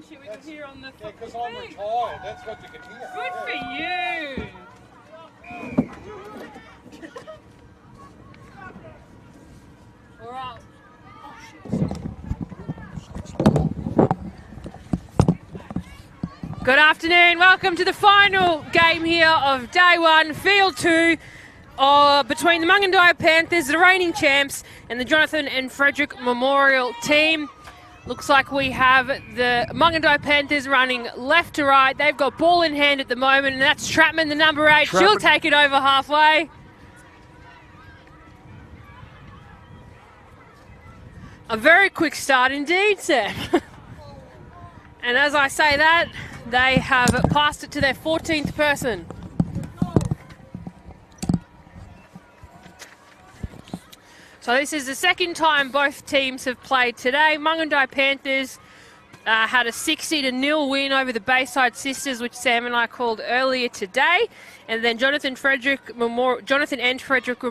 shit we can hear on the Yeah, because I'm retired. That's what you can hear. Good for you. All right. Good afternoon. Welcome to the final game here of day one, field two, between the Mungindi Panthers, the reigning champs, and the Johnathan and Fredrick Memorial team. Looks like we have the Mungindi Panthers running left to right. They've got ball in hand at the moment, and that's Trapman, the number 8. She'll take it over halfway. A very quick start indeed, Sam. And as I say that, they have passed it to their 14th person. So this is the second time both teams have played today. Mungindi Panthers had a 60-0 win over the Bayside Sisters, which Sam and I called earlier today. And then Johnathan and Fredrick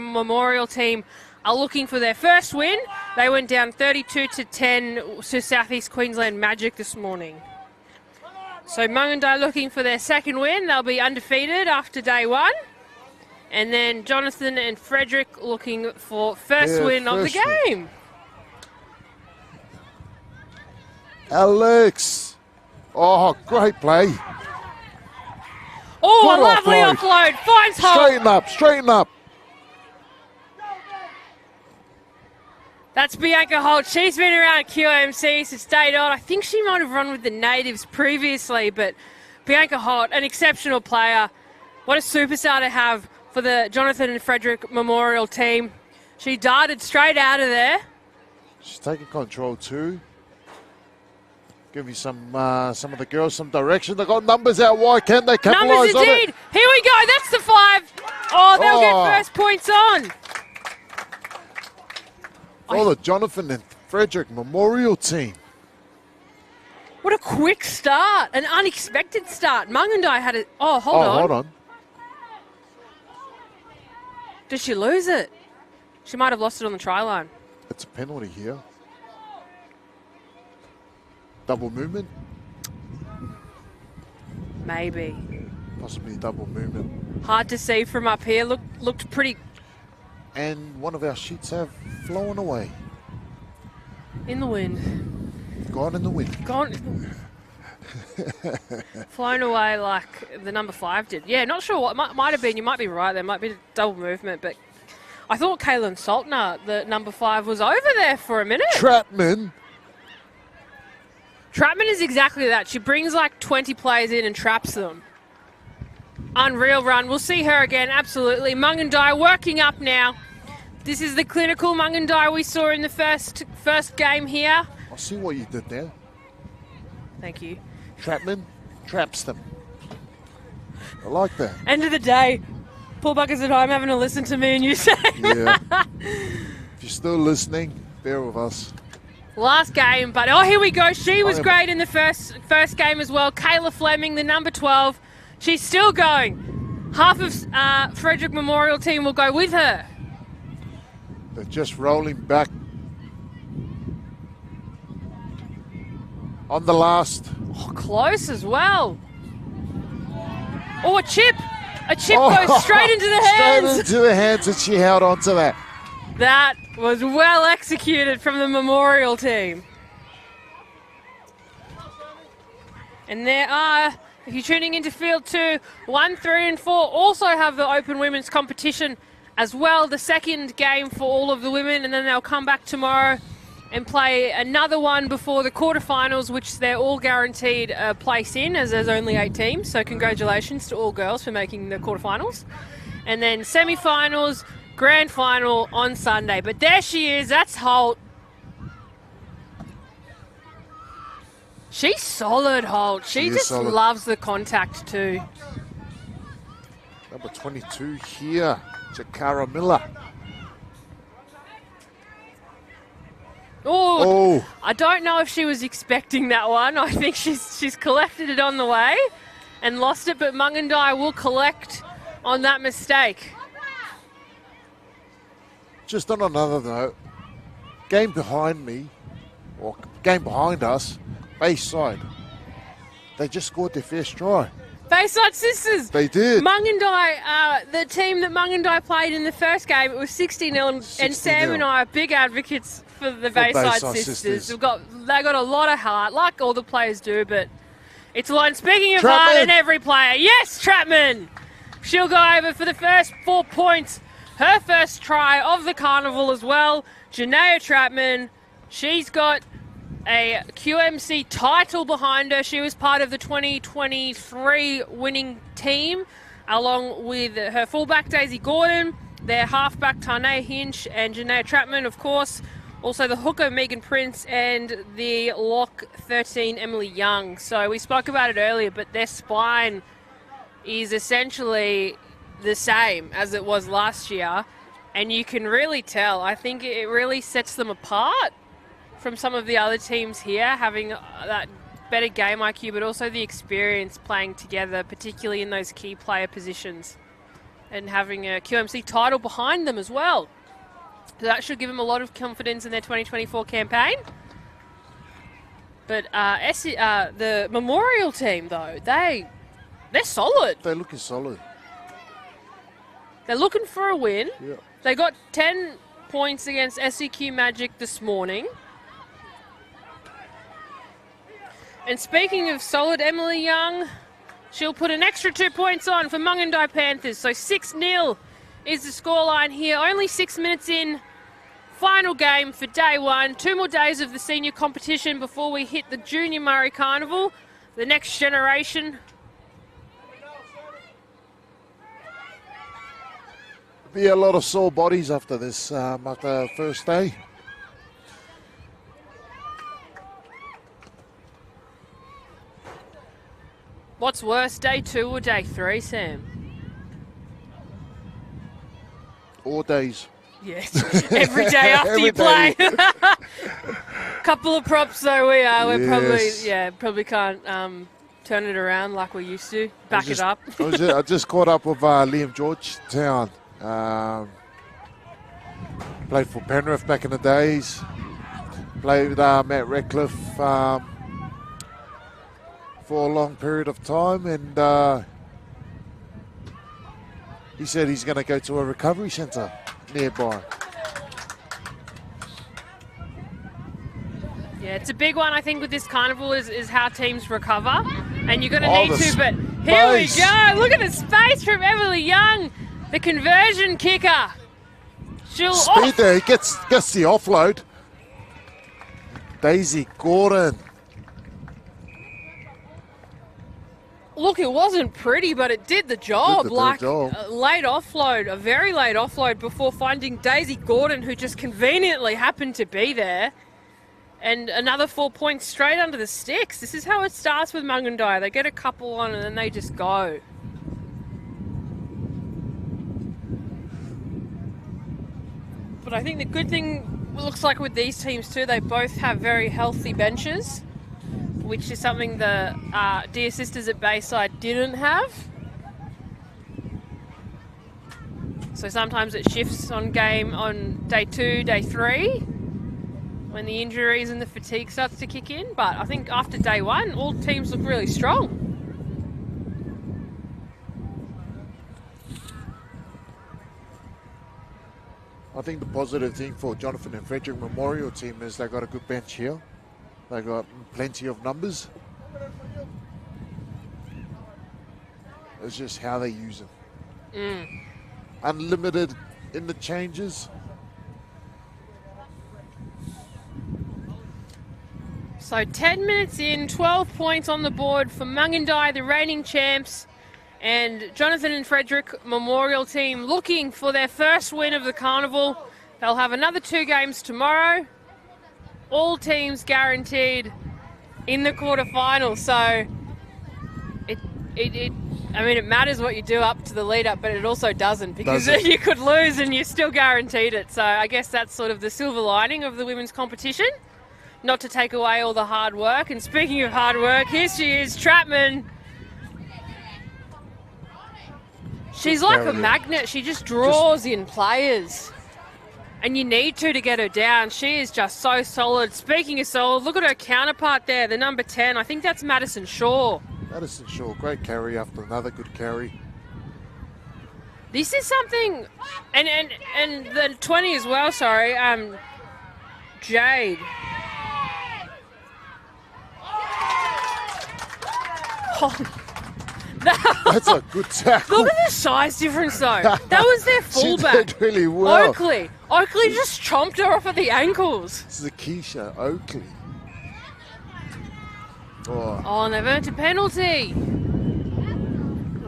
Memorial team are looking for their first win. They went down 32-10 to South East Queensland Magic this morning. So Mungindi looking for their second win. They'll be undefeated after day one. And then Johnathan and Fredrick looking for first win of the game. Alex. Oh, great play. Oh, a lovely offload. Finds Holt. Straighten up. That's Bianca Holt. She's been around QMC since day dot. I think she might have run with the Natives previously, but Bianca Holt, an exceptional player. What a superstar to have for the Johnathan and Fredrick Memorial team. She darted straight out of there. She's taking control too. Give you some of the girls some direction. They've got numbers out wide. Can they capitalise on it? Numbers indeed. Here we go. That's the 5. Oh, they'll get first points on. For the Johnathan and Fredrick Memorial team. What a quick start. An unexpected start. Mungindi had it. Oh, hold on. Did she lose it? She might have lost it on the try line. It's a penalty here. Double movement? Maybe. Possibly double movement. Hard to see from up here. Looked pretty. And one of our sheets have flown away. In the wind. Gone in the wind. Flown away like the number 5 did. Yeah, not sure what. Might have been. You might be right. There might be double movement, but I thought Kaylin Saltner, the number 5, was over there for a minute. Trapman is exactly that. She brings like 20 players in and traps them. Unreal run. We'll see her again, absolutely. Mungindi working up now. This is the clinical Mungindi we saw in the first game here. I see what you did there. Thank you. Trapman traps them. I like that. End of the day, Paul Buckers at home having to listen to me and you say. Yeah. If you're still listening, bear with us. Last game, but here we go. She was great in the first game as well. Kayla Fleming, the number 12. She's still going. Half of Fredrick Memorial team will go with her. They're just rolling back on the last. Oh, close as well. Oh, a chip. A chip goes straight into the hands. Straight into the hands, and she held on to that. That was well executed from the Memorial team. And there are, if you're tuning into field 2, 1, 3 and 4 also have the open women's competition as well. The second game for all of the women, and then they'll come back tomorrow and play another one before the quarterfinals, which they're all guaranteed a place in, as there's only 8 teams. So congratulations to all girls for making the quarterfinals. And then semi-finals, grand final on Sunday. But there she is. That's Holt. She's solid, Holt. She just loves the contact too. Number 22 here, Jakara Miller. Oh, I don't know if she was expecting that one. I think she's collected it on the way and lost it, but Mungindi will collect on that mistake. Just on another note, game behind me, or game behind us, Bayside. They just scored their first try. Bayside Sisters. They did. Mungindi, the team that Mungindi played in the first game, it was 60-0, and Sam and I are big advocates for the Bayside Sisters. They got a lot of heart, like all the players do, but it's a line. Speaking of heart and every player, yes, Trapman. She'll go over for the first 4 points. Her first try of the carnival as well. Janaea Trapman, she's got a QMC title behind her. She was part of the 2023 winning team, along with her fullback Daisy Gordon, their halfback Tane Hinch, and Janaea Trapman, of course. Also the hooker Megan Prince and the lock 13 Emily Young. So we spoke about it earlier, but their spine is essentially the same as it was last year, and you can really tell. I think it really sets them apart from some of the other teams here, having that better game IQ, but also the experience playing together, particularly in those key player positions, and having a QMC title behind them as well. So that should give them a lot of confidence in their 2024 campaign. But the Memorial team, though, they're solid. They're looking solid. They're looking for a win. Yeah. They got 10 points against SEQ Magic this morning. And speaking of solid, Emily Young, she'll put an extra 2 points on for Mungindi Panthers. So 6-0 is the scoreline here. Only 6 minutes in. Final game for day one. 2 more days of the senior competition before we hit the Junior Murray Carnival. The next generation. Be a lot of sore bodies after this, after first day. What's worse, day 2 or day 3, Sam? All days. Yes, every day after you play. Couple of props though we are. We're probably can't turn it around like we used to. Back it up. I just caught up with Liam Georgetown. Played for Penrith back in the days. Played with Matt Redcliffe for a long period of time, and he said he's going to go to a recovery centre nearby. Yeah, it's a big one, I think, with this carnival is how teams recover, and you're going to need to, but here we go. Look at the space from Emily Young, the conversion kicker. She'll speed there, he gets the offload. Daisy Gordon. Look, it wasn't pretty, but it did the job. A late offload, a very late offload before finding Daisy Gordon, who just conveniently happened to be there. And another 4 points straight under the sticks. This is how it starts with Mungindi. They get a couple on and then they just go. But I think the good thing looks like with these teams too, they both have very healthy benches, which is something the Dear Sisters at Bayside didn't have. So sometimes it shifts on game on day 2, day 3, when the injuries and the fatigue starts to kick in. But I think after day 1, all teams look really strong. I think the positive thing for Johnathan and Fredrick Memorial team is they got a good bench here. They got plenty of numbers. It's just how they use them. Unlimited in the changes. So 10 minutes in, 12 points on the board for Mungindi, the reigning champs, and Johnathan and Fredrick Memorial team looking for their first win of the carnival. They'll have another 2 games tomorrow. All teams guaranteed in the quarterfinals. So it matters what you do up to the lead up, but it also doesn't, because you could lose and you're still guaranteed it. So I guess that's sort of the silver lining of the women's competition, not to take away all the hard work. And speaking of hard work, here she is, Trapman. She's like a magnet. She just draws in players. And you need to get her down. She is just so solid. Speaking of solid, look at her counterpart there, the number 10. I think that's Madison Shaw. Madison Shaw, great carry after another good carry. This is something, and the 20 as well, sorry, Jade. Oh, that's a good tackle. Look at the size difference, though. That was their fullback. She did really well. Oakley just chomped her off at the ankles. This is Keisha Oakley. Oh, and they've earned a penalty.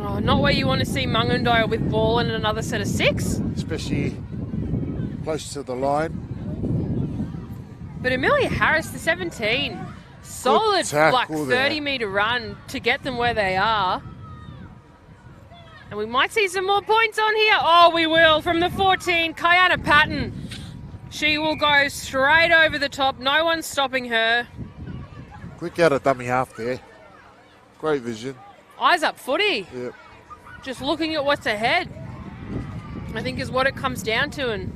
Oh, not where you want to see Mungindi with ball and another set of 6. Especially close to the line. But Amelia Harris, the 17, solid like 30-metre run to get them where they are. And we might see some more points on here. Oh, we will. From the 14, Kiana Patton. She will go straight over the top. No one's stopping her. Quick out of dummy half there. Great vision. Eyes up footy. Yep. Just looking at what's ahead, I think is what it comes down to. And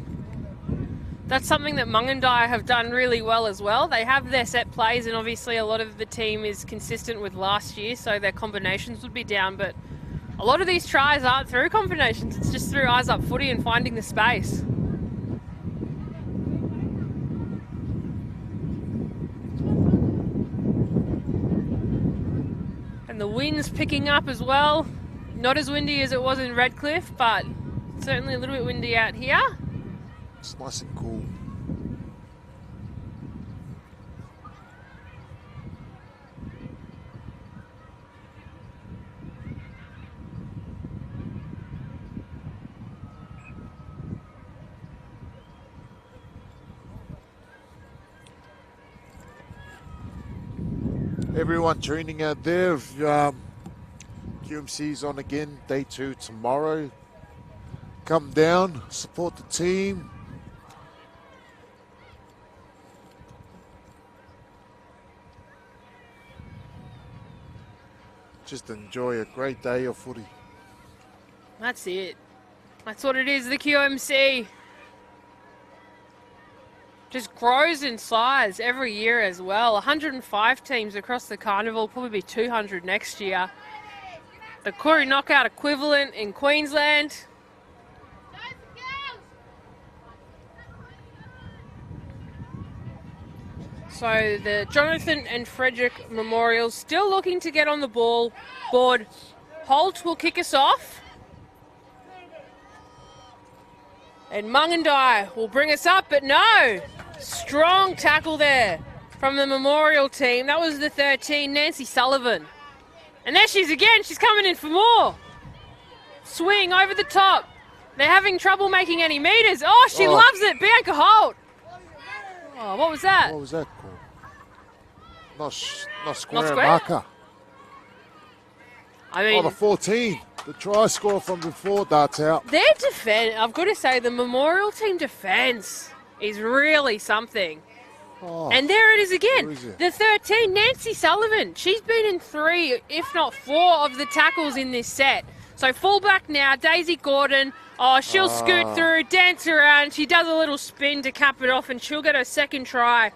that's something that Mungindi have done really well as well. They have their set plays, and obviously a lot of the team is consistent with last year, so their combinations would be down. But a lot of these tries aren't through combinations. It's just through eyes up footy and finding the space. And the wind's picking up as well. Not as windy as it was in Redcliffe, but certainly a little bit windy out here. It's nice and cool. Everyone tuning out there, QMC's on again, day 2 tomorrow. Come down, support the team. Just enjoy a great day of footy. That's it. That's what it is, the QMC. Just grows in size every year as well. 105 teams across the carnival, probably be 200 next year. The Koori Knockout equivalent in Queensland. So the Johnathan and Fredrick Memorials still looking to get on the board. Holt will kick us off. And Mungindi will bring us up, but no. Strong tackle there from the Memorial team. That was the 13, Nancy Sullivan. And there she is again. She's coming in for more. Swing over the top. They're having trouble making any meters. Oh, she loves it. Bianca Holt. Oh, what was that? What was that called? Not square marker. I mean, the 14. The try score from before, darts out. Their defense, I've got to say, the Memorial team defense is really something. Oh, and there it is again. Where is it? The 13, Nancy Sullivan. She's been in 3, if not 4, of the tackles in this set. So fullback now, Daisy Gordon. Oh, she'll scoot through, dance around. She does a little spin to cap it off, and she'll get her second try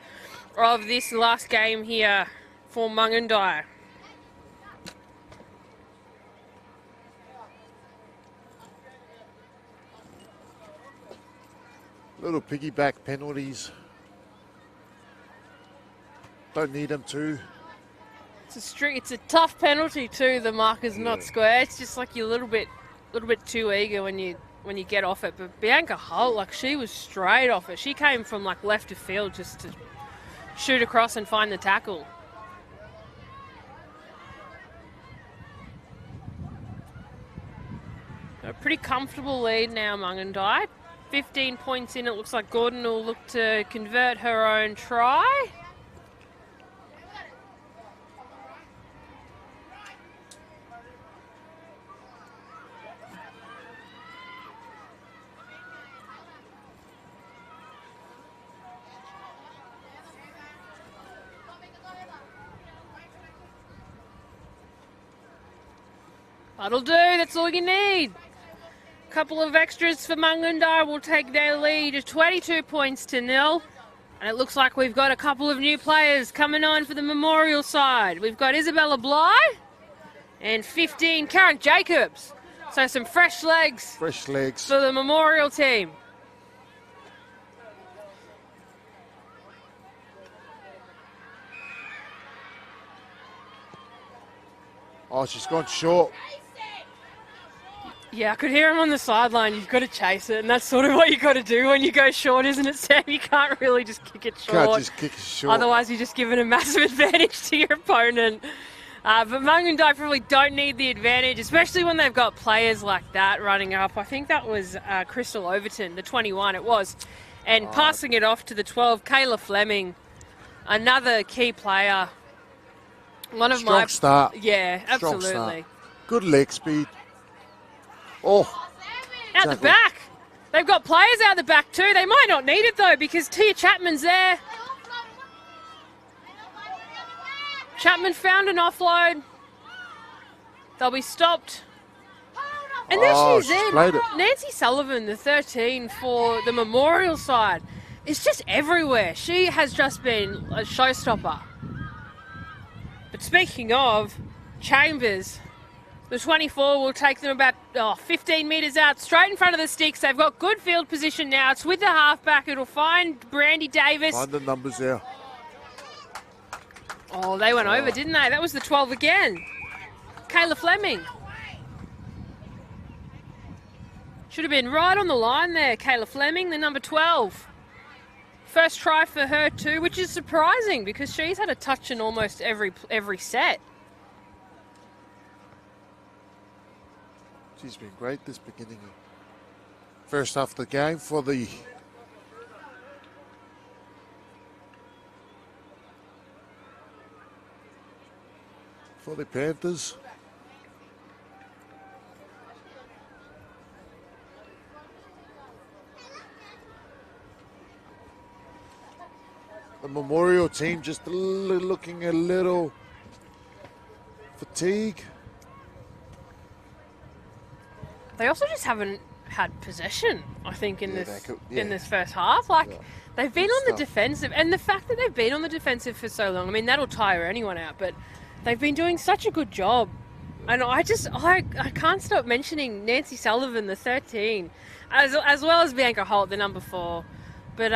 of this last game here for Mungindi. Little piggyback penalties. Don't need them to. It's a tough penalty too. The marker's not square. It's just like you're a little bit too eager when you get off it. But Bianca Holt, like, she was straight off it. She came from like left of field just to shoot across and find the tackle. A pretty comfortable lead now, Mungindi. 15 points in. It looks like Gordon will look to convert her own try. That'll do. That's all you need. couple of extras for Mungindi will take their lead to 22 points to 0. And it looks like we've got a couple of new players coming on for the Memorial side. We've got Isabella Bly and 15, Karen Jacobs. So some fresh legs. Fresh legs. For the Memorial team. Oh, she's gone short. Yeah, I could hear him on the sideline. You've got to chase it, and that's sort of what you've got to do when you go short, isn't it, Sam? You can't really just kick it short. Can't just kick it short. Otherwise, you're just giving a massive advantage to your opponent. But Mungindi probably don't need the advantage, especially when they've got players like that running up. I think that was Crystal Overton, the 21 it was. And passing it off to the 12, Kayla Fleming, another key player. One of Strong start. Yeah, Strong absolutely. start. Good leg speed. Oh. Out the back. They've got players out the back too. They might not need it though because Tia Chapman's there. Chapman found an offload. They'll be stopped. And there she's in. Nancy Sullivan, the 13 for the Memorial side, is just everywhere. She has just been a showstopper. But speaking of, Chambers, the 24 will take them about 15 metres out, straight in front of the sticks. They've got good field position now. It's with the halfback. It'll find Brandy Davis. Find the numbers there. Oh, they went over, didn't they? That was the 12 again. Kayla Fleming. Should have been right on the line there, Kayla Fleming, the number 12. First try for her too, which is surprising because she's had a touch in almost every set. She's been great this beginning. First half of the game for the Panthers. The Memorial team just looking a little fatigued. They also just haven't had possession, I think, in this first half. They've been on the defensive, and the fact that they've been on the defensive for so long, I mean, that'll tire anyone out, but they've been doing such a good job. And I can't stop mentioning Nancy Sullivan, the 13, as well as Bianca Holt, the number 4. But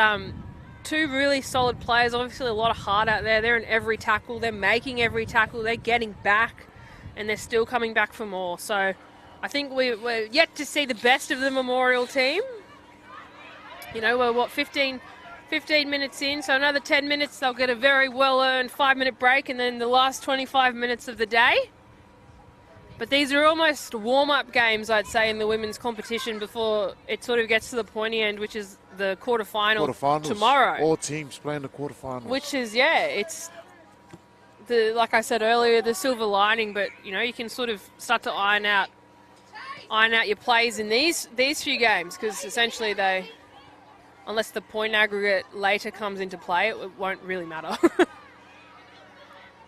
two really solid players, obviously a lot of heart out there. They're in every tackle, they're making every tackle, they're getting back, and they're still coming back for more. So I think we're yet to see the best of the Memorial team. You know, we're, 15 minutes in, so another 10 minutes, they'll get a very well-earned 5-minute break, and then the last 25 minutes of the day. But these are almost warm-up games, I'd say, in the women's competition before it sort of gets to the pointy end, which is the quarterfinals tomorrow. All teams playing the quarterfinals. Which is, it's like I said earlier, the silver lining, but, you know, you can sort of start to iron out your plays in these few games, because essentially unless the point aggregate later comes into play, it won't really matter.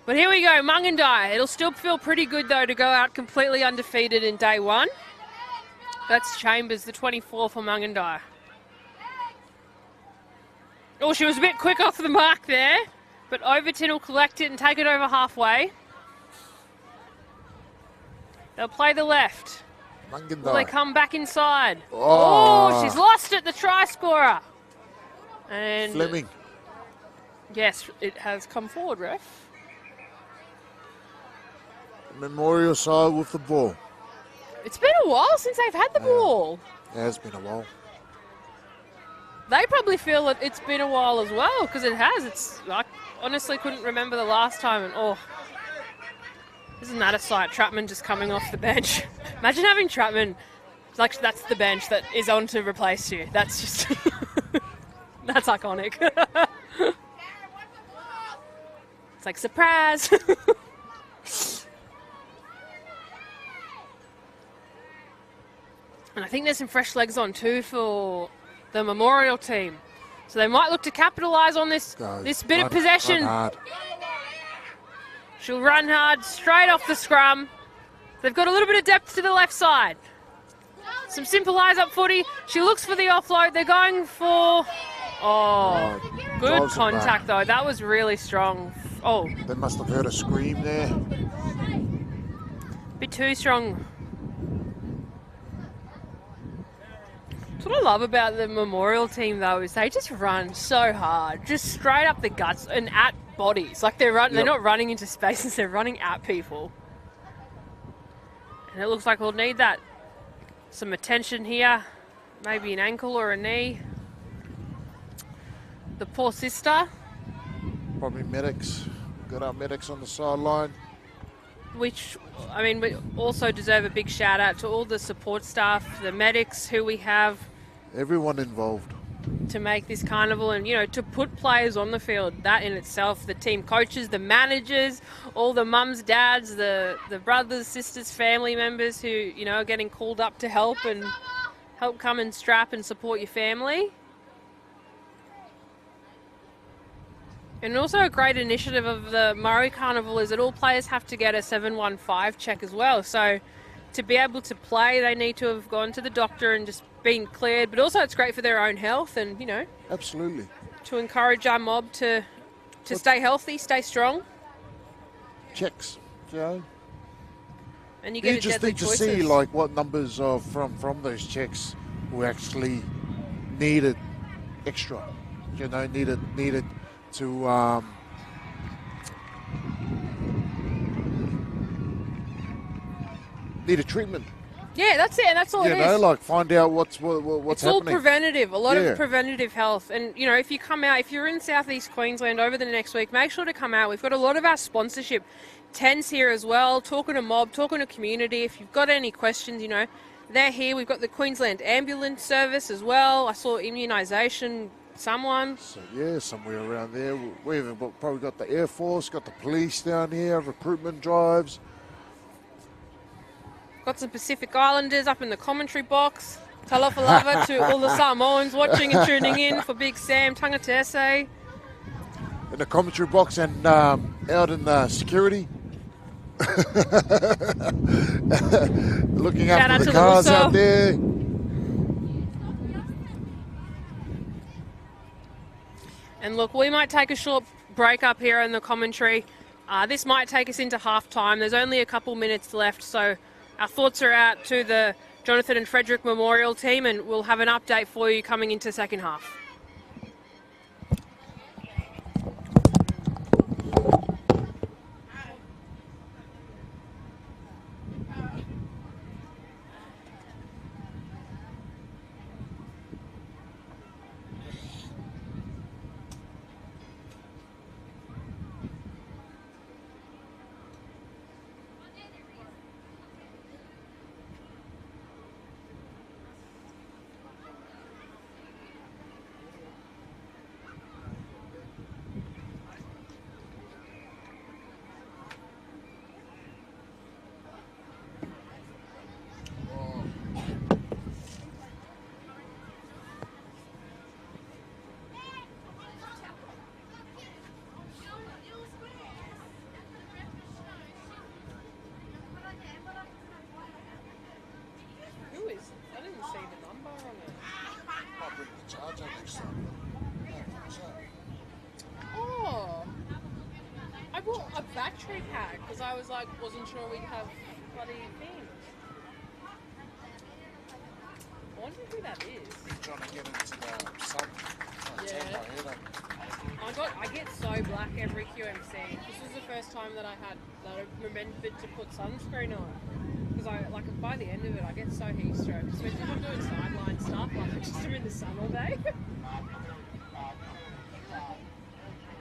But here we go, Mungindi. It'll still feel pretty good, though, to go out completely undefeated in day one. That's Chambers, the 24 for Mungindi. Oh, she was a bit quick off the mark there, but Overton will collect it and take it over halfway. They'll play the left. Mungindi. Will they come back inside? Oh, she's lost it, the try scorer. And Fleming. Yes, it has come forward, ref. Memorial side with the ball. It's been a while since they've had the ball. It has been a while. They probably feel that it's been a while as well, because it has. I honestly couldn't remember the last time. And isn't that a sight? Trapman just coming off the bench. Imagine having Trapman, like that's the bench that is on to replace you. That's just, that's iconic. It's like, surprise. And I think there's some fresh legs on too for the Memorial team. So they might look to capitalise on this bit of possession. Run hard. She'll run hard straight off the scrum. They've got a little bit of depth to the left side. Some simple eyes up footy. She looks for the offload. They're going for... Oh, good drives it back. contact, though. That was really strong. Oh, They must have heard a scream there. bit too strong. That's what I love about the Memorial team, though, is they just run so hard, just straight up the guts and at bodies. Like they're Yep. not running into spaces, they're running at people. And it looks like we'll need that. Some attention here, maybe an ankle or a knee. The poor sister, Probably medics. Got our medics on the sideline. which, I mean, we also deserve a big shout out to all the support staff, the medics who we have Everyone involved. to make this carnival and, you know, to put players on the field. That in itself, the team coaches, the managers, all the mums, dads, the brothers, sisters, family members who, you know, are getting called up to help come and strap and support your family. And also a great initiative of the Murray Carnival is that all players have to get a 715 check as well. So to be able to play, they need to have gone to the doctor and just been cleared. But also it's great for their own health and, you know, Absolutely. to encourage our mob to stay healthy, stay strong. Checks. You know, And you get you a just deadly need to choices. see like what numbers are from those checks who actually needed extra. You know, needed to needed treatment. Yeah, that's it, and that's all You it know, is. like find out what's It's happening. all preventative, a lot Yeah. of preventative health. And, you know, if you come out, if you're in Southeast Queensland over the next week, make sure to come out. We've got a lot of our sponsorship tents here as well, talking to mob, talking to community. If you've got any questions, you know, they're here. We've got the Queensland Ambulance Service as well. I saw immunisation, someone. So yeah, somewhere around there. We've probably got the Air Force, got the police down here, recruitment drives. Got some Pacific Islanders up in the commentary box. Talofa lava to all the Samoans watching and tuning in for Big Sam, Tangatese. In the commentary box and out in security. Looking Shout out after to the the cars Uso. out there. And look, we might take a short break up here in the commentary. This might take us into half time. There's only a couple minutes left, so our thoughts are out to the Johnathan and Fredrick Memorial team, and we'll have an update for you coming into second half. Who is? I didn't see the number on it. Might bring the charger next time. Oh, I bought a battery pack because I wasn't sure we'd have bloody things. I wonder who that is. Trying to get into the sun. Yeah. I get so black every QMC. This was the first time that I remembered to put sunscreen on. Because by the end of it, I get so heat stroke. Especially if I'm doing sideline stuff, like I just am in the sun all day.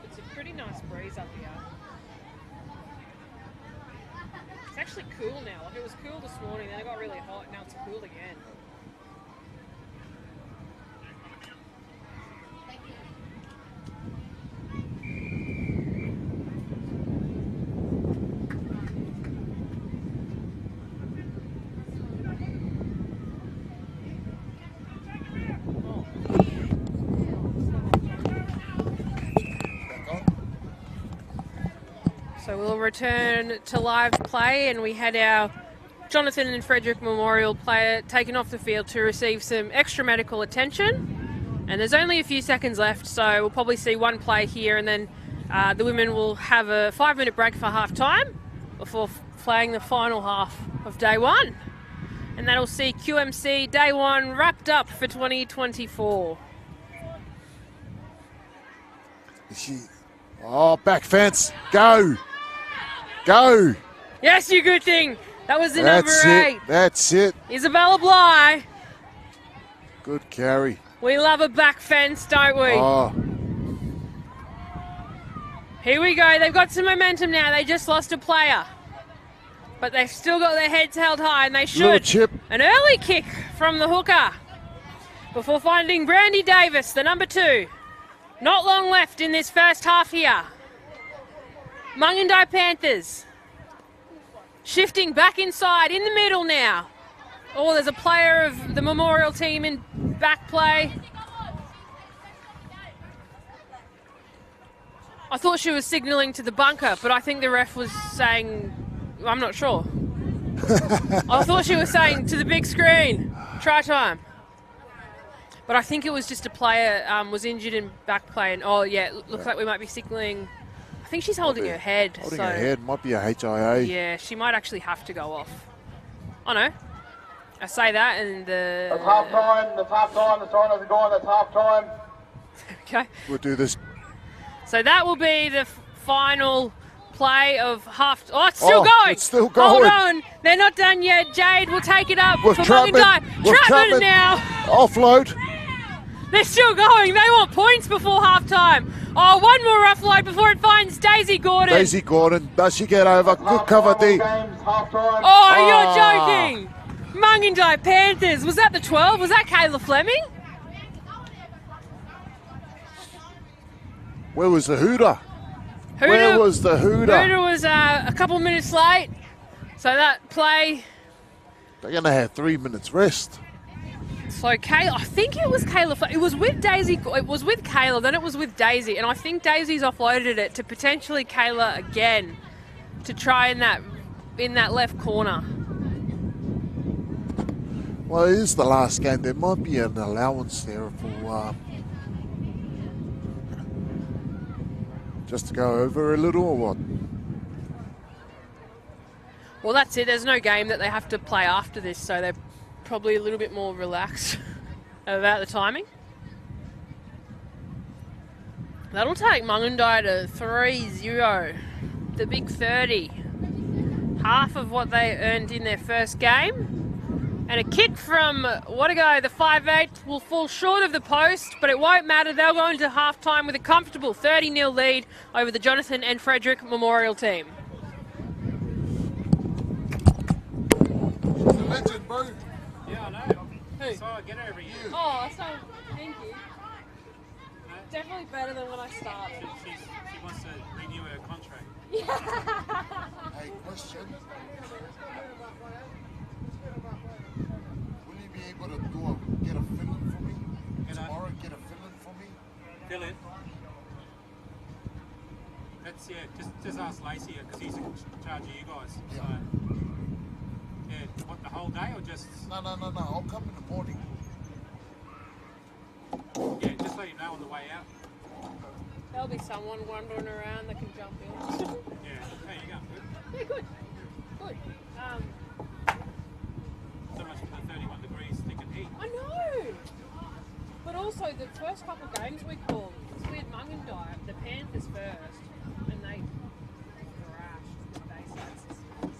It's a pretty nice breeze up here. It's actually cool now. Like it was cool this morning, then it got really hot, now it's cool again. So we'll return to live play, and we had our Johnathan and Fredrick Memorial player taken off the field to receive some extra medical attention. And there's only a few seconds left, so we'll probably see one play here, and then the women will have a 5-minute break for half time before playing the final half of day one. And that'll see QMC day one wrapped up for 2024. Oh, back fence. Go. Go. Yes, you good thing. That was the number 8. That's it. Isabella Bly. Good carry. We love a back fence, don't we? Oh, Here we go. They've got some momentum now. They just lost a player. But they've still got their heads held high, and they little should. chip. An early kick from the hooker before finding Brandy Davis, the number 2. Not long left in this first half here. Mungindi Panthers shifting back inside in the middle now. Oh, there's a player of the Memorial team in back play. I thought she was signalling to the bunker, but I think the ref was saying, I'm not sure. I thought she was saying to the big screen, try time. But I think it was just a player was injured in back play, and oh yeah, looks like we might be signalling. I think she's holding her head. Holding so her head. Might be a HIA. yeah, she might actually have to go off. Oh no, I say that and the. That's half time. That's half time. The sign hasn't gone. That's half time. Okay. We'll do this. So that will be the final play of half. Oh, it's still going. It's still Hold going. on. They're not done yet. Jade will take it up With for Trutman. Mungindi. With Trutman Trutman. now. Offload. They're still going. They want points before half time. Oh, one more offload before it finds Daisy Gordon. Daisy Gordon. Does she get over? Good cover, D. Half time. Oh, you're joking. Mungindi Panthers. Was that the 12? Was that Kayla Fleming? Where was the hooter? Where was the hooter? Hooter was a couple minutes late. So that play. They're going to have 3 minutes rest. So Kayla, I think it was Kayla. It was with Daisy. It was with Kayla. Then it was with Daisy, and I think Daisy's offloaded it to potentially Kayla again to try in that left corner. Well, it is the last game. There might be an allowance there for just to go over a little, or what? Well, that's it. There's no game that they have to play after this, so they're probably a little bit more relaxed about the timing. That'll take Mungindi to 3-0, the big 30. Half of what they earned in their first game. And a kick from Watago, the 5'8", will fall short of the post, but it won't matter. They'll go into halftime with a comfortable 30-0 lead over the Johnathan and Fredrick Memorial team. Legend, bro. Yeah, I know. Who? So I get her every year. Oh, so thank you. Definitely better than when I started. She wants to renew her contract. Hey, question. Will you be able to get a fill-in for me? Tomorrow, get a fill-in for me? Fill it. That's, yeah, just ask Lacey, because he's in charge of you guys. Yeah. So, yeah, what, the whole day or just... No. I'll come in the morning. Yeah, just let you know on the way out. There'll be someone wandering around that can jump in. Yeah, how you going? Good? Yeah, good. Good. So much for the 31 degrees thick and heat. I know. But also, the first couple of games we called, we had Mungindi, the Panthers first, and they thrashed the Bayside Sisters.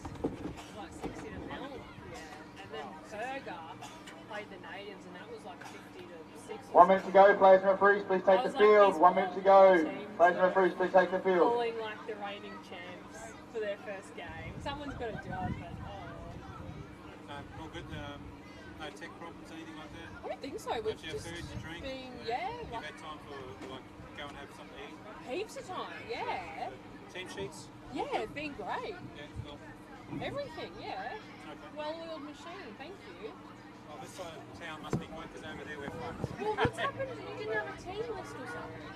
Like 60 to 0. Yeah. And then Berger played the Natives, and that was like 50 to 6. 1 minute to go. Players and referees, please take the field. 1 minute to go. Players and referees, please take the field. Calling like the reigning champs for their first game. Someone's got to do it, but All good? No tech problems, anything like that? I don't think so. We've Don't you have just food to drink? been, You've like had time for, like, go and have something to eat? heaps of time, yeah. Team sheets? Yeah, it's been great. Yeah, cool. Everything, yeah. Okay. Well-oiled machine, thank you. Oh, this side of town must be good, because over there we're fucked. Well, what's happened? You didn't have a team list or something?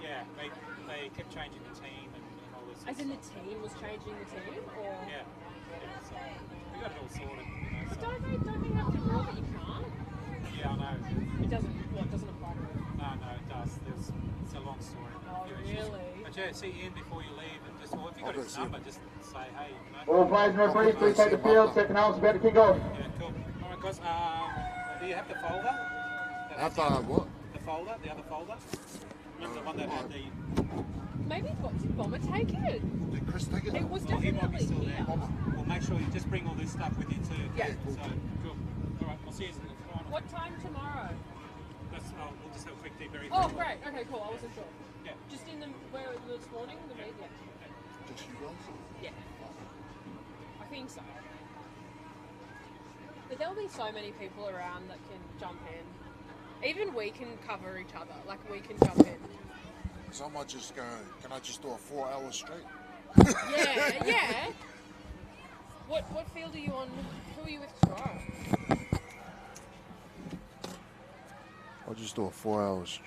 Yeah, they kept changing the team and all this. As in the team was changing the team, or? Yeah. So we got it all sorted. You know, so. Don't they have to rule that you can't? Yeah, I know. It doesn't apply to it? No, it does. It's a long story. Oh, really? But yeah, see Ian before you leave, and just, or if you got his number, just say, hey, you know. All players and referees, please take the field. Second half's about to kick off. Yeah, cool. All right, guys. Do you have the folder? What? The folder, the other folder. Remember the one that had the. Maybe did Bomber take it? Did Chris take it? It was Well, he might be definitely still here. there. Well, make sure you just bring all this stuff with you too. Yeah. So cool. All right, I'll see you in the final. What time tomorrow? We'll just have a quick debrief. Oh, great. Okay, cool. I wasn't sure. Yeah. Just in where it was this morning, the media. Just you guys? Yeah. I think so. But there'll be so many people around that can jump in. Even we can cover each other. Like, we can jump in. So I might just go, can I just do a 4 hours straight? Yeah. What field are you on? Who are you with tomorrow? I'll just do a 4 hours.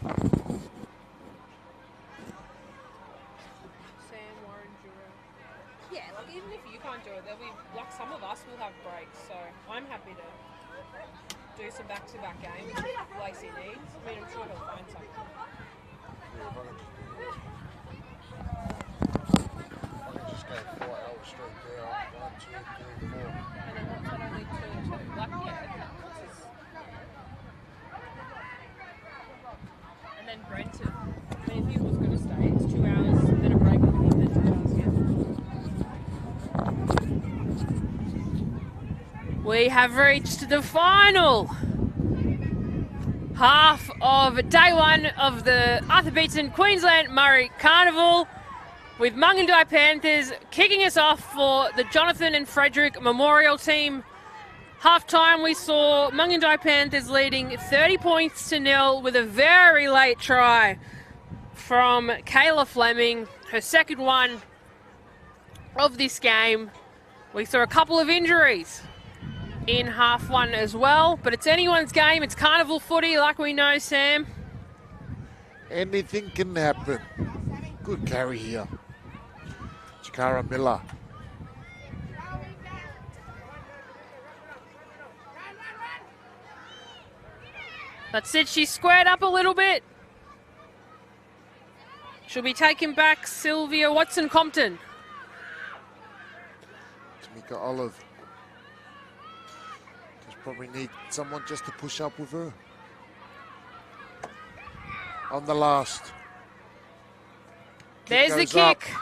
Sam, Warren, Jura. Yeah, like even if you can't do it, there'll be like some of us will have breaks. So I'm happy to do some back-to-back games if Lacey needs. I mean, I'm sure he'll find something. I can just go 4 hours straight there. 1, 2, 3, 4. And then what's that only 2 and 2? Like, yeah, what's this? And then Brenton. I mean, if he was going to stay, it's 2 hours, then a break with him, then 2 hours again. We have reached the final half of day 1 of the Arthur Beetson Queensland Murray Carnival, with Mungindi Panthers kicking us off for the Johnathan and Fredrick Memorial Team. Half-time, we saw Mungindi Panthers leading 30 points to 0 with a very late try from Kayla Fleming, her second one of this game. We saw a couple of injuries in half 1 as well, but it's anyone's game. It's carnival footy, like we know, Sam. Anything can happen. Good carry here. Jakara Miller. That's it, she's squared up a little bit. She'll be taken back Sylvia Watson-Compton. Tamika Olive. Just probably need someone just to push up with her. On the last. There's the goes up. kick.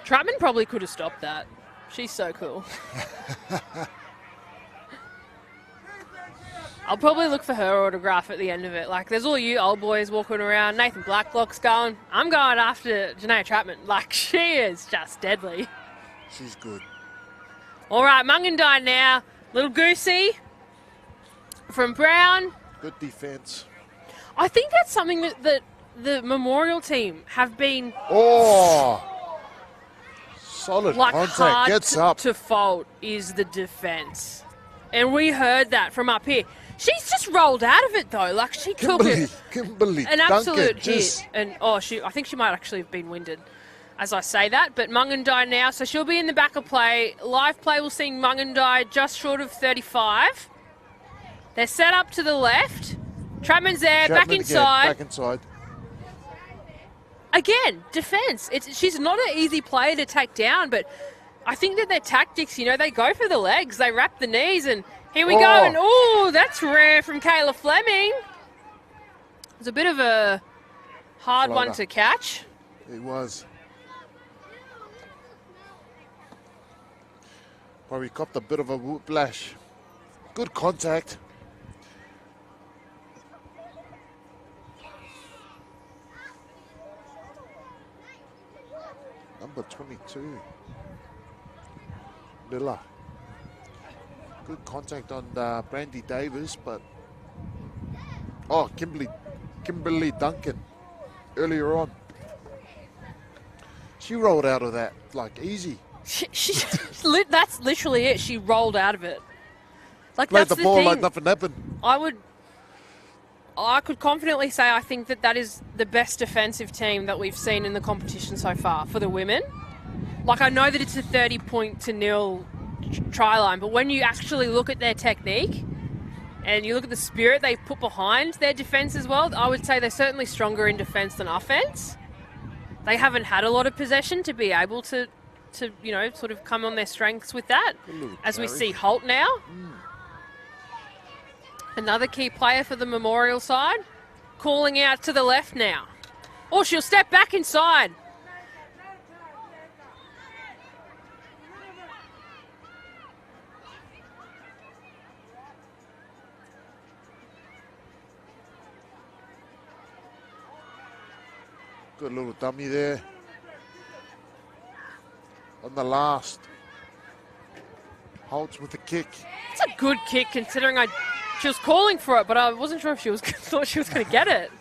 Trutman probably could have stopped that. She's so cool. I'll probably look for her autograph at the end of it. Like, there's all you old boys walking around. Nathan Blacklock's going. I'm going after Janaea Trutman. Like, she is just deadly. She's good. All right, Mungindi now. Little Goosey from Brown. Good defense. I think that's something that the Memorial team have been Solid like contact. hard Gets up. to fault is the defense. And we heard that from up here. She's just rolled out of it though. Like she took it Kimberly an Duncan, absolute just hit. And I think she might actually have been winded as I say that. But Mungindi now, so she'll be in the back of play. Live play will see Mungindi just short of 35. They're set up to the left. Trutman's there, back inside. Back inside. Again, defense. She's not an easy player to take down, but I think that their tactics, they go for the legs. They wrap the knees, and here we go. And that's rare from Kayla Fleming. It was a bit of a hard one to catch. It was. Probably copped a bit of a whiplash. Good contact. Number 22. Miller. Good contact on Brandy Davis, but Kimberly Duncan earlier on. She rolled out of that like easy. That's literally it. She rolled out of it. Like Played that's the ball thing. like nothing happened. I could confidently say I think that is the best defensive team that we've seen in the competition so far for the women. Like I know that it's a 30 point to 0 try line. But when you actually look at their technique and you look at the spirit they put behind their defence as well, I would say they're certainly stronger in defence than offence. They haven't had a lot of possession to be able to sort of come on their strengths with that. As we see Holt now. Another key player for the Memorial side. Calling out to the left now. Oh, she'll step back inside. Good little dummy there. On the last. Holtz with the kick. It's a good kick considering she was calling for it, but I wasn't sure if she thought she was going to get it.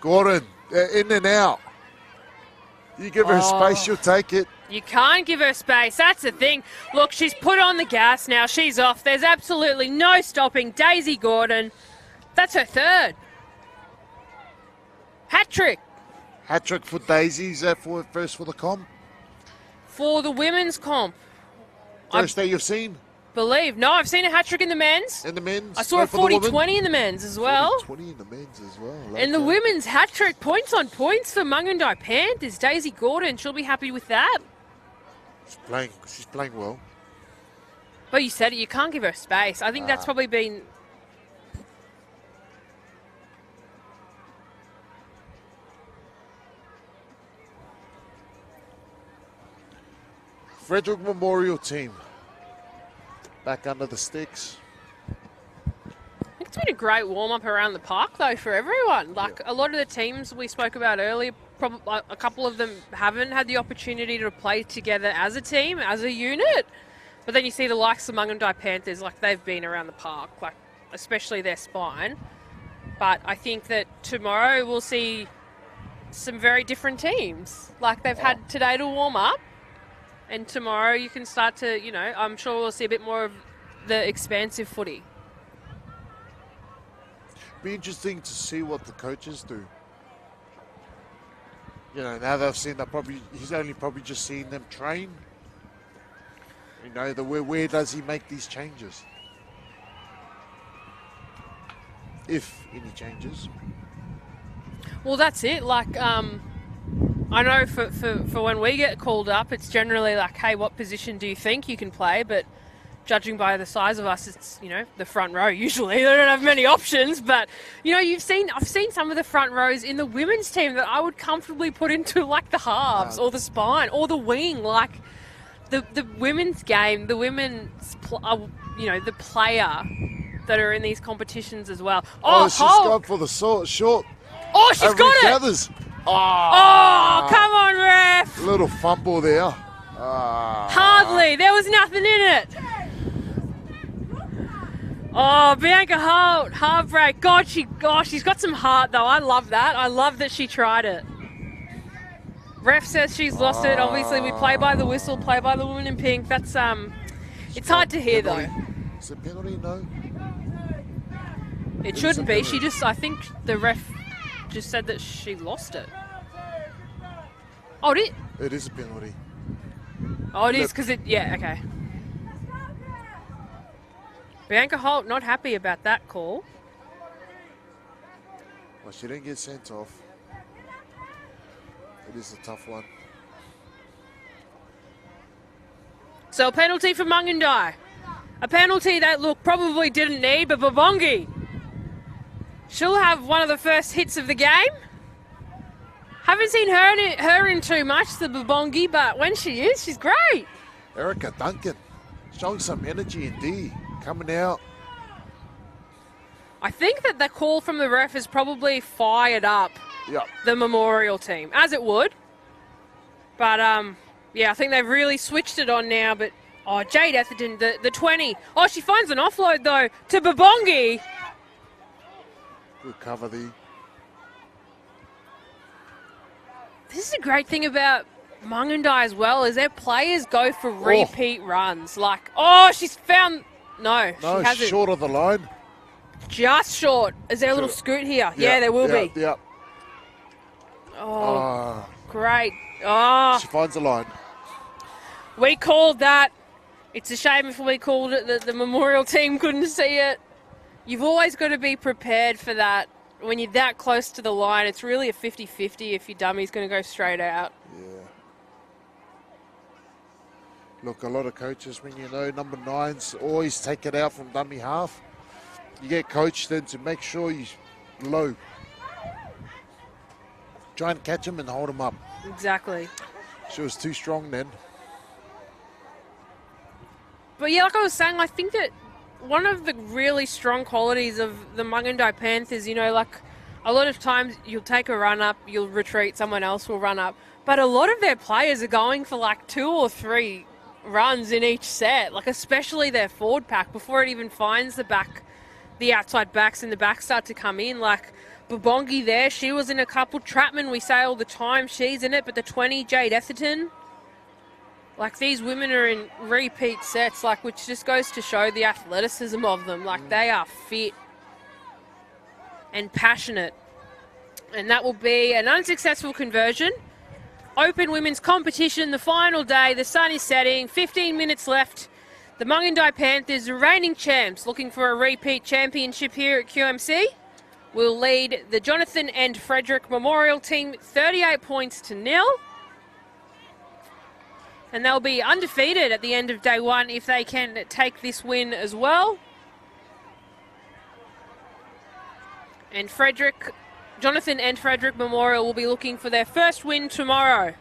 Gordon, in and out. You give her space, she'll take it. You can't give her space. That's the thing. Look, she's put on the gas now. She's off. There's absolutely no stopping Daisy Gordon. That's her third. Hat trick. Hat trick for Daisy. Is that first for the comp? For the women's comp. First that you've seen? No, I've seen a hat trick in the men's. In the men's? I saw a 40-20 in the men's as well. 40-20 in the men's as well. And the women's hat trick, points on points for Mungindi Panthers. Daisy Gordon, she'll be happy with that. She's playing well. But you said it, you can't give her space. I think that's probably been... Fredrick Memorial team. Back under the sticks. I think it's been a great warm-up around the park, though, for everyone. A lot of the teams we spoke about earlier, probably a couple of them haven't had the opportunity to play together as a team, as a unit. But then you see the likes of Mungindi Panthers, they've been around the park, especially their spine. But I think that tomorrow we'll see some very different teams. They've had today to warm up. And tomorrow you can start to, I'm sure we'll see a bit more of the expansive footy. Be interesting to see what the coaches do. Now they've seen that he's only probably just seen them train. Where does he make these changes? If any changes. Well, that's it. I know for when we get called up, it's generally hey, what position do you think you can play? But judging by the size of us, it's, the front row usually. They don't have many options. But, I've seen some of the front rows in the women's team that I would comfortably put into the halves or the spine or the wing. The women's game, the women's, the player that are in these competitions as well. Oh, she's gone for the short. Oh, she's got it. Gathers. Oh, come on, ref. Little fumble there. Hardly. There was nothing in it. Oh, Bianca Holt, heartbreak. She's got some heart, though. I love that. I love that she tried it. Ref says she's lost it. Obviously, we play by the whistle, play by the woman in pink. That's, it's hard to hear, though. Is it penalty? No. It shouldn't be. I think the ref just said that she lost it. Oh, it is a penalty. Oh, it is because okay. Bianca Holt not happy about that call. Well, she didn't get sent off. It is a tough one. So a penalty for Mungindi. A penalty that, probably didn't need, but Babongi. She'll have one of the first hits of the game. Haven't seen her in too much, the Babongi, but when she is, she's great. Erica Duncan showing some energy indeed, coming out. I think that the call from the ref has probably fired up the Memorial team, as it would. But, I think they've really switched it on now. But, Jade Etherton, the 20. Oh, she finds an offload, though, to Babongi. Good cover there. This is a great thing about Mungindi as well, is their players go for repeat runs. She's found... No, she hasn't. She's short of the line. Just short. Is there a little scoot here? Yeah, there will be. Yeah. Oh, great. Oh. She finds the line. We called that. It's a shame if we called it that the Memorial team couldn't see it. You've always got to be prepared for that. When you're that close to the line, it's really a 50-50 if your dummy's going to go straight out. Yeah. Look, a lot of coaches, when you know number 9s, always take it out from dummy half. You get coached then to make sure you low. Try and catch him and hold him up. Exactly. She was too strong then. But yeah, like I was saying, I think that one of the really strong qualities of the Mungindi Panthers, you know, like a lot of times you'll take a run up, you'll retreat, someone else will run up. But a lot of their players are going for like 2 or 3 runs in each set, like especially their forward pack before it even finds the outside backs and the backs start to come in. Like Babongi there, she was in a couple. Trapman, we say all the time, she's in it, but the 20, Jade Etherton. Like these women are in repeat sets, like which just goes to show the athleticism of them. Like they are fit and passionate. And that will be an unsuccessful conversion. Open women's competition, the final day, the sun is setting, 15 minutes left. The Mungindi Panthers, reigning champs, looking for a repeat championship here at QMC, will lead the Johnathan and Fredrick Memorial team 38 points to 0. And they'll be undefeated at the end of day 1 if they can take this win as well. And Johnathan and Fredrick Memorial will be looking for their first win tomorrow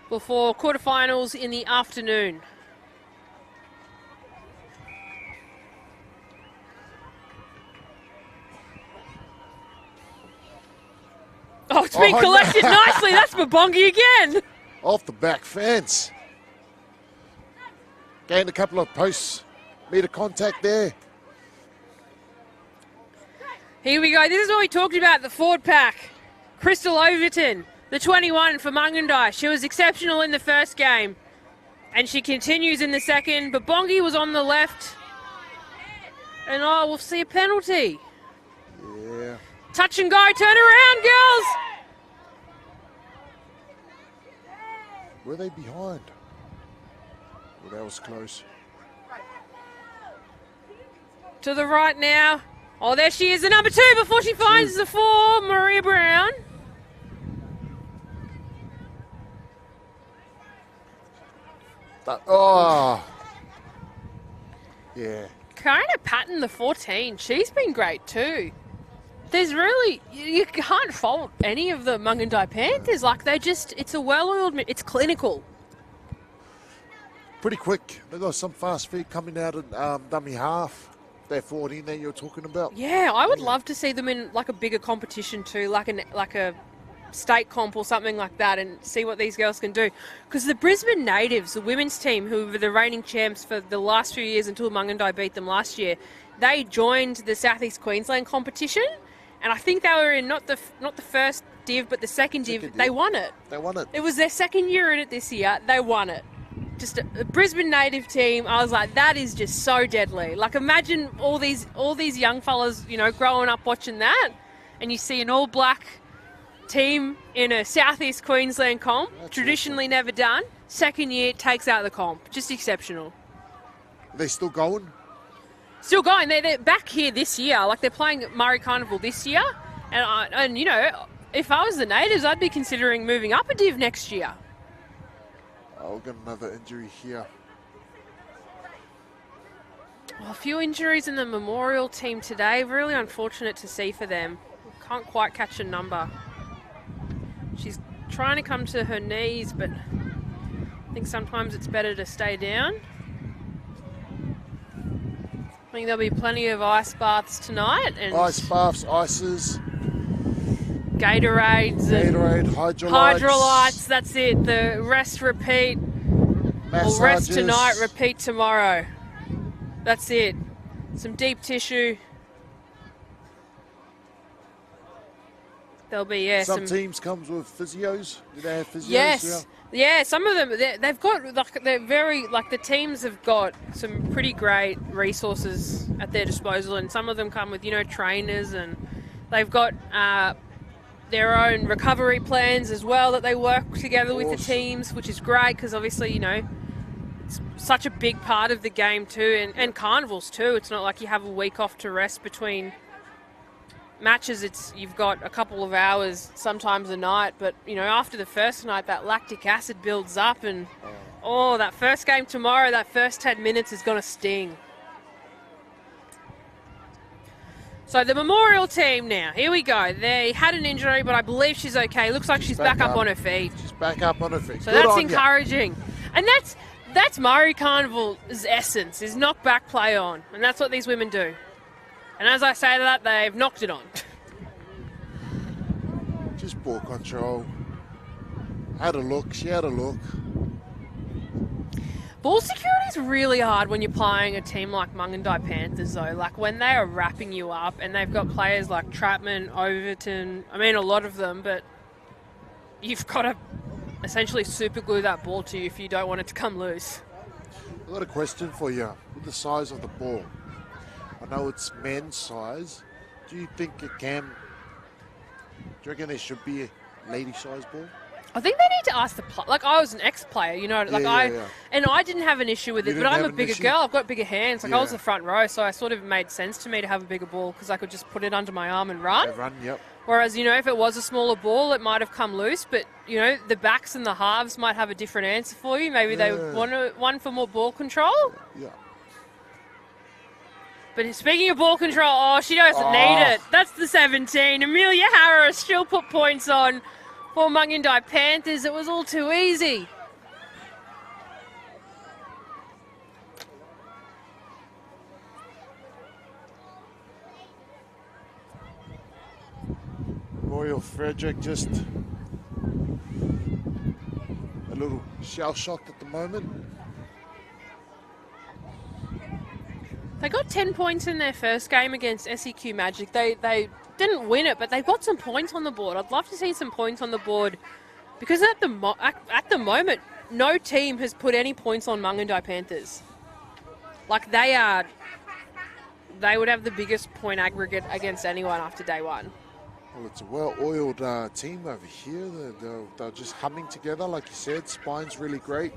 before quarterfinals in the afternoon. Oh, it's been collected nicely. That's Babongi again. Off the back fence. Gained a couple of posts. Made a contact there. Here we go. This is what we talked about, the forward pack. Crystal Overton, the 21 for Mungindi. She was exceptional in the first game. And she continues in the second. But Bongi was on the left. And we'll see a penalty. Yeah. Touch and go. Turn around, girls. Were they behind? Well, that was close. To the right now. Oh, there she is, the number 2 before she finds the 4, Maria Brown. Yeah. Karina Patton, the 14, she's been great too. There's really, you can't fault any of the Mungindi Panthers. Like it's a well-oiled, it's clinical. Pretty quick. They got some fast feet coming out of dummy half. That 14 that you're talking about. Yeah, I would love to see them in like a bigger competition too, like a state comp or something like that, and see what these girls can do. Because the Brisbane Natives, the women's team, who were the reigning champs for the last few years until Mungindi beat them last year, they joined the South East Queensland competition, and I think they were in not the first div but the second div. They won it. They won it. It was their second year in it this year. They won it. Just a Brisbane native team. I was like, that is just so deadly. Like, imagine all these young fellas, you know, growing up watching that, and you see an all-black team in a Southeast Queensland comp, That's traditionally never done. Second year, takes out the comp. Just exceptional. Are they still going? Still going. They're back here this year. Like, they're playing at Murray Carnival this year. And you know, if I was the Natives, I'd be considering moving up a div next year. I'll get another injury here. Well, a few injuries in the Memorial team today. Really unfortunate to see for them. Can't quite catch a number. She's trying to come to her knees, but I think sometimes it's better to stay down. I think there'll be plenty of ice baths tonight. And Ice baths, ices. Gatorades. Gatorade, hydrolytes. Hydrolytes, that's it. The rest, repeat. Massages. Or rest tonight, repeat tomorrow. That's it. Some deep tissue. There'll be, some teams comes with physios. Do they have physios? Yes. Yeah, some of them, they've got, like, they're very, like, the teams have got some pretty great resources at their disposal, and some of them come with, you know, trainers, and they've got their own recovery plans as well that they work together with the teams, which is great because obviously, you know, it's such a big part of the game too, and carnivals too. It's not like you have a week off to rest between matches. You've got a couple of hours, sometimes a night, but after the first night that lactic acid builds up, and that first game tomorrow, that first 10 minutes is going to sting. So the Memorial team now, here we go. They had an injury, but I believe she's okay. Looks like she's back up on her feet. She's back up on her feet. So that's encouraging. And that's Murray Carnival's essence, is knock back, play on. And that's what these women do. And as I say that, they've knocked it on. Just ball control. Had a look. She had a look. Ball security is really hard when you're playing a team like Mungindi Panthers, though. Like, when they are wrapping you up, and they've got players like Trapman, Overton, I mean, a lot of them, but you've got to essentially super glue that ball to you if you don't want it to come loose. I've got a question for you. With the size of the ball, I know it's men's size. Do you think it can... Do you reckon there should be a lady-size ball? I think they need to ask the like, I was an ex-player, and I didn't have an issue with it, but I'm a bigger girl. I've got bigger hands. Like, I was the front row, so it sort of made sense to me to have a bigger ball because I could just put it under my arm and run. Yep. Whereas, if it was a smaller ball, it might have come loose, but, the backs and the halves might have a different answer for you. Maybe they want one for more ball control. Yeah. But speaking of ball control, she doesn't need it. That's the 17. Amelia Harris, she'll put points on for Mungindi Panthers. It was all too easy. Royal Fredrick just a little shell-shocked at the moment. They got 10 points in their first game against SEQ Magic. They didn't win it, but they got some points on the board. I'd love to see some points on the board because at the moment, no team has put any points on Mungindi Panthers. Like, they would have the biggest point aggregate against anyone after day one. Well, it's a well-oiled team over here. They're just humming together, like you said. Spine's really great.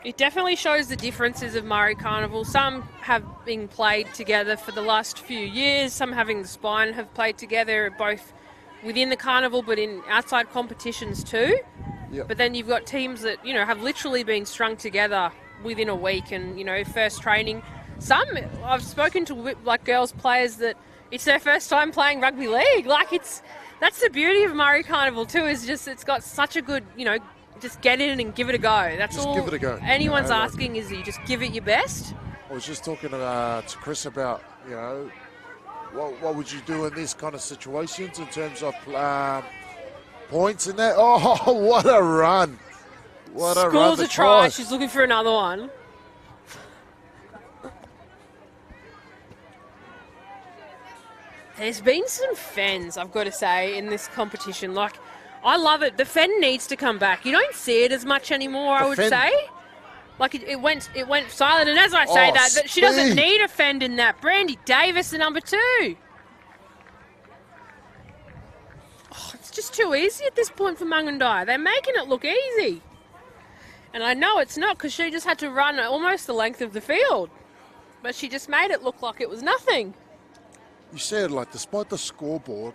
It definitely shows the differences of Murray Carnival. Some have been played together for the last few years. Some, having the spine, have played together both within the Carnival but in outside competitions too. Yep. But then you've got teams that, have literally been strung together within a week and, first training. Some, I've spoken to girls players that it's their first time playing rugby league. That's the beauty of Murray Carnival too, is just it's got such a good, just get in and give it a go. That's just all give it a go. Anyone's asking is you just give it your best. I was just talking to Chris about, what would you do in these kind of situations in terms of points and that. Oh, what a run. What a run. Scores a try. She's looking for another one. There's been some fens, I've got to say, in this competition. I love it. The fen needs to come back. You don't see it as much anymore, I would say. It went silent. And as I say that she doesn't need a fend in that. Brandy Davis, the number 2. It's just too easy at this point for Mungindi. They're making it look easy. And I know it's not because she just had to run almost the length of the field. But she just made it look like it was nothing. You said, despite the scoreboard,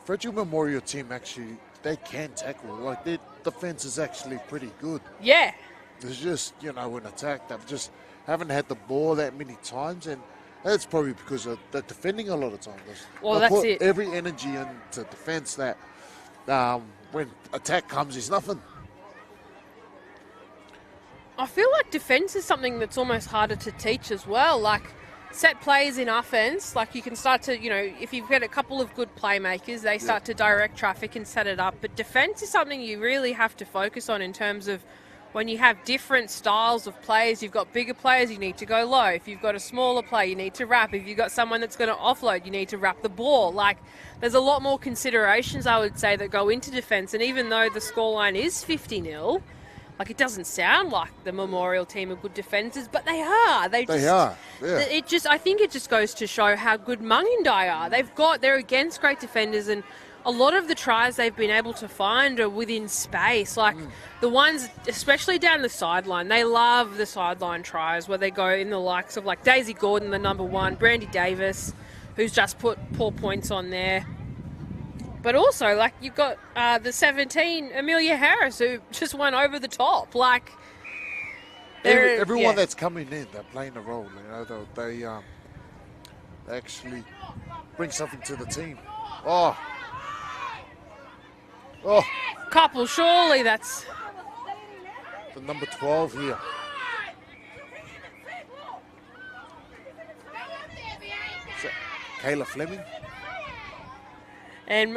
Fredrick Memorial team actually, they can tackle. Their defense is actually pretty good. Yeah. There's just, in attack, they just haven't had the ball that many times, and that's probably because they're defending a lot of times. Well, they that's put it. Every energy into defense that when attack comes, is nothing. I feel like defense is something that's almost harder to teach as well. Set plays in offense, you can start to, if you've got a couple of good playmakers, they start to direct traffic and set it up. But defense is something you really have to focus on in terms of when you have different styles of players. You've got bigger players, you need to go low. If you've got a smaller player, you need to wrap. If you've got someone that's going to offload, you need to wrap the ball. There's a lot more considerations, I would say, that go into defense. And even though the scoreline is 50-0, it doesn't sound like the Memorial team are good defenders, but they are. They are. Yeah. I think it just goes to show how good Mungindi are. They're against great defenders, and a lot of the tries they've been able to find are within space. Like the ones, especially down the sideline, they love the sideline tries where they go in the likes of like Daisy Gordon, the number 1, Brandy Davis, who's just put 4 points on there. But also, like, you've got the 17, Amelia Harris, who just went over the top. Like, everyone that's coming in, they're playing a role. You know, they actually bring something to the team. Oh, couple, surely that's the number 12 here. Kayla Fleming. And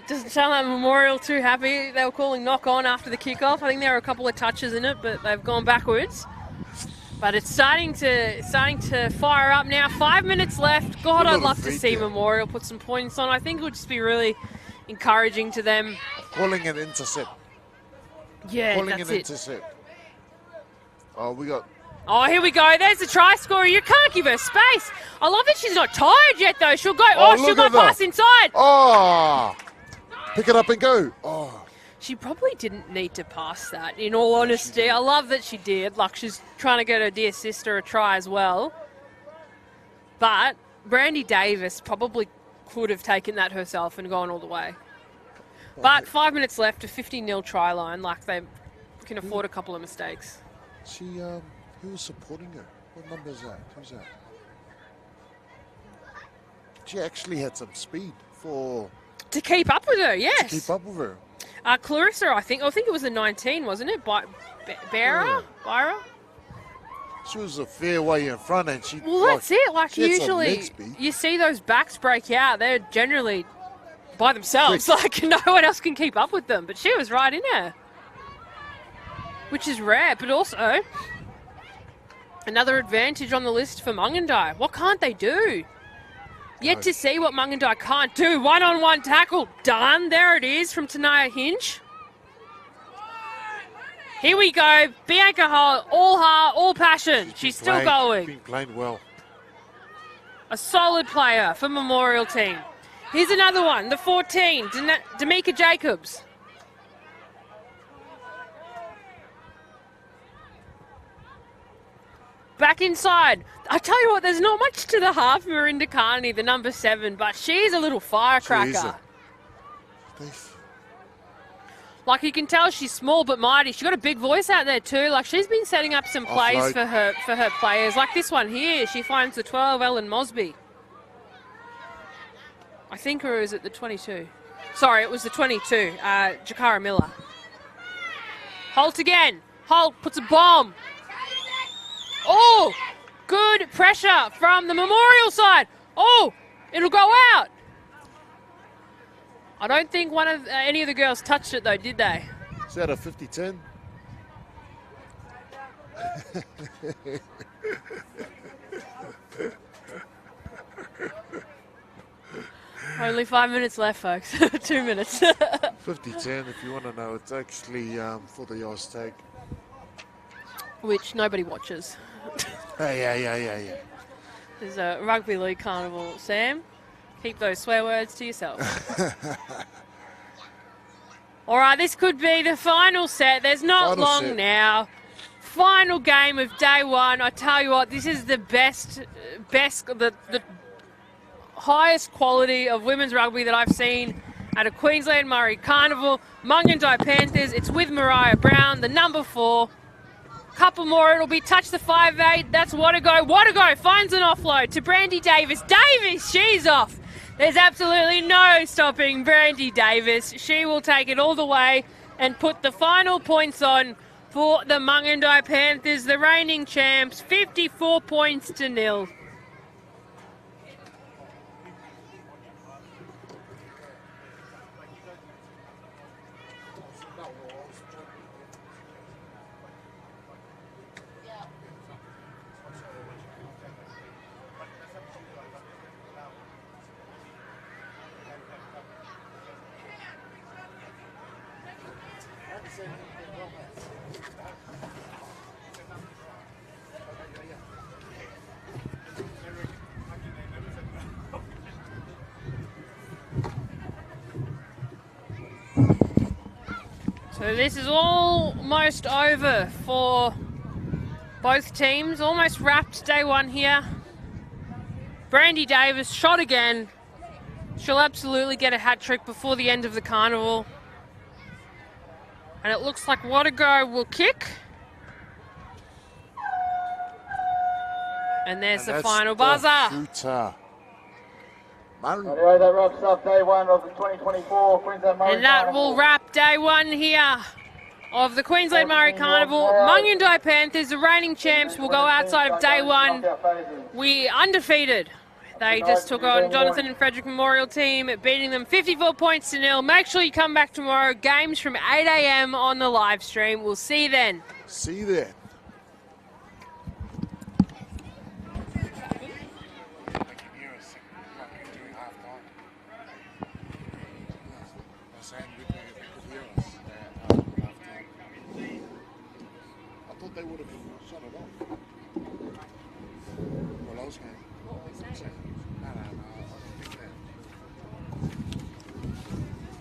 doesn't sound like Memorial too happy. They were calling knock on after the kickoff. I think there were a couple of touches in it, but they've gone backwards. But it's starting to fire up now. 5 minutes left. God, I'd love to see Memorial put some points on. I think it would just be really encouraging to them. Calling an intercept. Yeah, Calling that's an it. intercept. Oh, we got... Oh, here we go. There's the try scorer. You can't give her space. I love that she's not tired yet, though. She'll go. She'll go pass inside. Oh, pick it up and go. Oh, she probably didn't need to pass that, in all honesty. I love that she did. Like, she's trying to get her dear sister a try as well. But Brandy Davis probably could have taken that herself and gone all the way. But 5 minutes left, a 50-0 try line. Like, they can afford a couple of mistakes. She, who was supporting her? What number is that? Who's that? She actually had some speed to keep up with her, yes. To keep up with her. Clarissa, I think it was the 19, wasn't it? Byra? She was a fair way in front, and she... Well, that's it. Like, usually you see those backs break out. They're generally by themselves. Like, no one else can keep up with them. But she was right in there, which is rare. But also, another advantage on the list for Mungindi. What can't they do? Yet to see what Mungindi can't do. One-on-one tackle. Done. There it is from Tanaya Hinch. Here we go. Bianca Hull, all heart, all passion. She's still going. Been playing well. A solid player for Memorial team. Here's another one. The 14, Damika Jacobs. Back inside. I tell you what, there's not much to the half, Marinda Carney, the number 7, but she's a little firecracker. Like, you can tell she's small but mighty. She's got a big voice out there too. Like, she's been setting up some plays for her players. Like this one here, she finds the 12, Ellen Mosby. I think, or is it the 22? Sorry, it was the 22, Jakara Miller. Holt again. Holt puts a bomb. Oh, good pressure from the Memorial side. Oh, it'll go out. I don't think any of the girls touched it though, did they? Is that a 50-10? Only 5 minutes left, folks. 2 minutes. 50-10, if you want to know. It's actually for the Oztag. Which nobody watches. Yeah. There's a rugby league carnival, Sam. Keep those swear words to yourself. All right, this could be the final set. There's not long now. Final game of day one. I tell you what, this is the best, the highest quality of women's rugby that I've seen at a Queensland Murray Carnival. Mungindi Panthers, it's with Mariah Brown, the number 4. Couple more, it'll be touch the 5'8". That's Watago finds an offload to Brandy Davis. She's off. There's absolutely no stopping Brandy Davis. She will take it all the way and put the final points on for the Mungindi Panthers, the reigning champs, 54 points to 0. So this is almost over for both teams. Almost wrapped day one here. Brandy Davis shot again. She'll absolutely get a hat trick before the end of the carnival. And it looks like Watago will kick. And there's the final buzzer. Shooter. Anyway, that wraps up day one of the 2024 Queensland Murray And that Carnival. will wrap day one here of the Queensland Murray Carnival. Mungindi Panthers, the reigning champs, will go outside of day one. We undefeated. They just took on Johnathan and Fredrick Memorial team, beating them 54 points to nil. Make sure you come back tomorrow. Games from 8 a.m. on the live stream. We'll see you then. See you then. I thought they would have shut it off. Well, I was going. What was that? No, I don't think that.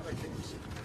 I don't think so.